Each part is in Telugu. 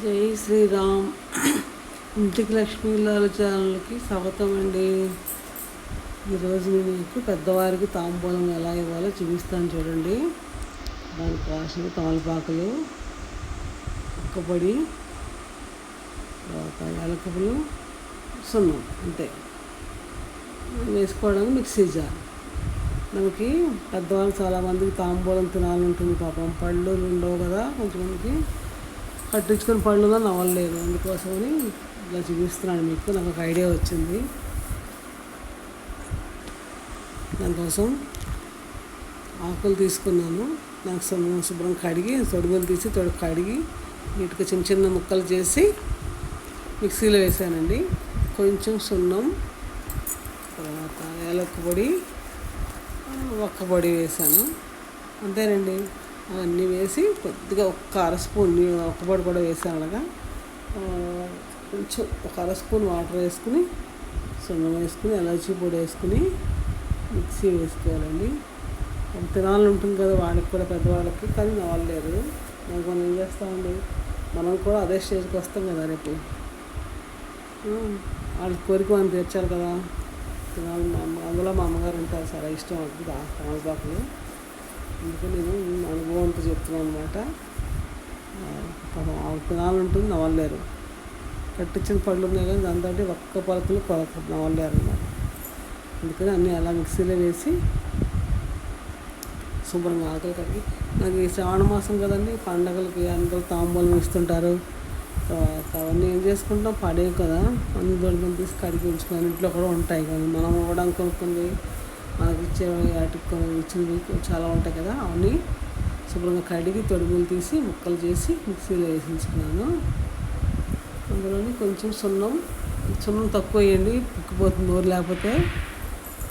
జై శ్రీరామ్. ఇంటికి లక్ష్మీలాల ఛానల్కి స్వాగతం అండి. ఈరోజు నేను మీకు పెద్దవారికి తాంబూలం ఎలా ఇవ్వాలో చూపిస్తాను చూడండి. దానికి కావాల్సిన తమలపాకులు, ఒక్కపొడి, తర్వాత యాలకులు, సున్నం అంతే వేసుకోవడానికి మిక్సీ జార్. మనకి పెద్దవాళ్ళు చాలామందికి తాంబూలం తినాలంటుంది, పాపం పళ్ళు ఉండవు కదా, కొంచెంమందికి కట్టించుకొని పళ్ళుగా నవ్వలేదు. అందుకోసమని ఇలా చూపిస్తున్నాను మీకు. నాకు ఒక ఐడియా వచ్చింది. దానికోసం ఆకులు తీసుకున్నాను. నాకు శుభ్రం కడిగి తొడుగులు తీసి కడిగి నీట్గా చిన్న చిన్న ముక్కలు చేసి మిక్సీలో వేసానండి. కొంచెం సున్నం, తర్వాత ఏలక్కు పొడి, ఒక్క పొడి వేసాను, అంతేనండి. అవన్నీ వేసి కొద్దిగా ఒక్క అర స్పూన్ ఒక్కపొడి కూడా వేసాను. అలాగా కొంచెం ఒక అర స్పూన్ వాటర్ వేసుకుని, సున్నం వేసుకుని, ఎలాచీ పొడి వేసుకుని మిక్సీ వేసుకోవాలండి. తినాలని ఉంటుంది కదా వాళ్ళకి కూడా, పెద్దవాళ్ళకి, కానీ నవ్వలేరు. మనం ఏం చేస్తామండి, మనం కూడా అదే స్టేజ్కి వస్తాం కదా రేపు. వాళ్ళకి కోరిక మనం తీర్చాలి కదా. తినాలి. అందులో మా అమ్మగారు ఉంటారు, చాలా ఇష్టం అవుతుంది తమలపాకులు. అందుకని నేను అనుభవంతో చెప్తున్నాను అనమాట. తినాలంటుంది, నవ్వలేరు. కట్టించిన పళ్ళు ఉన్నాయి కానీ దాంతో ఒక్క పలుకులు నవ్వలేరు అన్నమాట. అందుకని అన్నీ అలా మిక్సీలో వేసి శుభ్రంగా ఆకలి కడిగి, నాకు ఈ శ్రావణ మాసం కదండి, పండగలకి అందరూ తాంబూలం ఇస్తుంటారు. తర్వాత అవన్నీ ఏం చేసుకుంటాం, పడేవి కదా, అన్ని దొడ్డుకొని తీసి కడిగి ఉంచుకొని ఇంట్లో కూడా ఉంటాయి. కానీ మనం ఇవ్వడానికి కొనుక్కుంది, మనకి ఇచ్చే వాటికి ఇచ్చినవి చాలా ఉంటాయి కదా, అవన్నీ శుభ్రంగా కడిగి తొడుగులు తీసి ముక్కలు చేసి మిక్సీలో వేసి ఉంచుకున్నాను. అందులోని కొంచెం సున్నం తక్కువ వేయండి, పుక్కిపోతుంది నోరు. లేకపోతే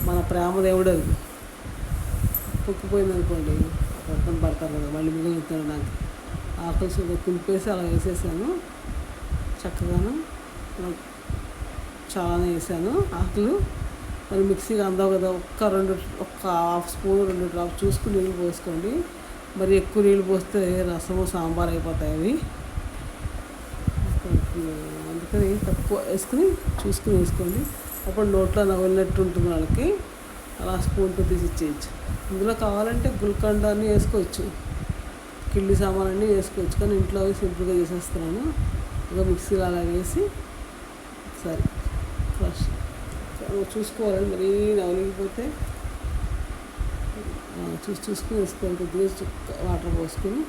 మన ప్రేమ దేవుడు అది పుక్కిపోయింది అనుకోండి, అర్థం పడతారు కదా, మళ్ళీ మిగులుతాడు. నాకు ఆకులు కుంపేసి అలా వేసేసాను. చక్కగాను చాలానే వేసాను ఆకులు. మరి మిక్సీగా అందవు కదా, ఒక్క హాఫ్ స్పూన్ 2 డ్రాప్స్ చూసుకుని నీళ్ళు పోసుకోండి. మరి ఎక్కువ నీళ్ళు పోస్తే రసము సాంబార్ అయిపోతాయి అవి. అందుకని తక్కువ వేసుకుని చూసుకుని వేసుకోండి. అప్పుడు నోట్లో నవ్వినట్టు ఉంటుంది వాళ్ళకి. అలా స్పూన్తో తీసి ఇచ్చేయచ్చు. ఇందులో కావాలంటే గుల్కండ అన్నీ వేసుకోవచ్చు, కిళ్ళి సామాన్ అన్నీ వేసుకోవచ్చు. కానీ ఇంట్లో అవి సింపుల్గా చేసేస్తున్నాను. ఇంకా మిక్సీలో అలా వేసి ఒకసారి ఫ్రెష్ చూసుకోవాలండి. మరీ నవలిగిపోతే చూసుకుని వేసుకోవాలి. కొద్దిగా వాటర్ పోసుకొని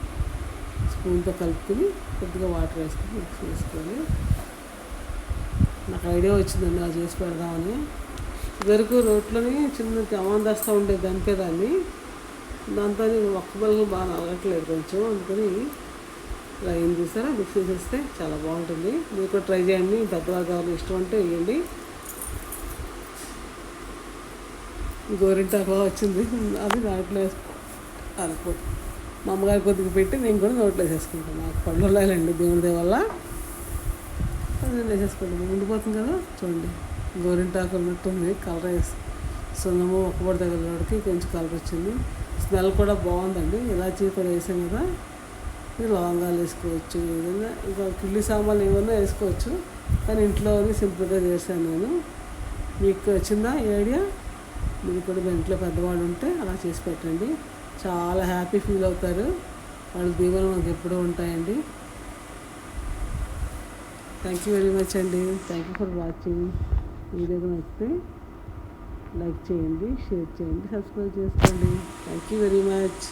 స్పూన్తో కలుపుకొని కొద్దిగా వాటర్ వేసుకొని మిక్స్ చేసుకోవాలి. నాకు ఐడియా వచ్చిందండి అలా చేసి పెడదామని. ఇదివరకు రోట్లోని చిన్న అమాన్ దస్తా ఉండేది, దంపేదాన్ని. దాంతో ఒక్క బల్లు బాగా నలగట్లేదు కొంచెం. అందుకని ఇలా ఏం చేస్తారో మిక్స్ చేసేస్తే చాలా బాగుంటుంది. మీరు కూడా ట్రై చేయండి. పెద్దవాళ్ళు కావాలి, ఇష్టం అంటే వేయండి. గోరింటాకు వచ్చింది, అది దాంట్లో అనుకోండి. మా అమ్మగారి కొద్దిగా పెట్టి నేను కూడా నోట్లో వేసేసుకుంటాను. నాకు పళ్ళు ఉన్నాయండి దేవుడి వల్ల, అది నేను వేసేసుకుంటాను. ఉండిపోతుంది కదా చూడండి, గోరింటాకు ఉన్నట్టుంది. కలర్ వేసి సున్నము ఒక్కబడి తగ్గడానికి కొంచెం కలర్ వచ్చింది. స్మెల్ కూడా బాగుందండి. ఇలాచీ కూడా వేసాం కదా, లవంగాలు వేసుకోవచ్చు, ఏదైనా ఇంకా కిళ్ళి సామాన్లు ఏమన్నా వేసుకోవచ్చు. కానీ ఇంట్లోనే సింపుల్గా చేశాను నేను. మీకు వచ్చిందా ఈ ఐడియా? మీరు కూడా మీ ఇంట్లో పెద్దవాళ్ళు ఉంటే అలా చేసి పెట్టండి. చాలా హ్యాపీ ఫీల్ అవుతారు. వాళ్ళ దీవెనలు మనకు ఎప్పుడూ ఉంటాయండి. థ్యాంక్ యూ వెరీ మచ్ అండి. Thank you for watching. వీడియోకి నచ్చితే లైక్ చేయండి, షేర్ చేయండి, సబ్స్క్రైబ్ చేసుకోండి. Thank you very much.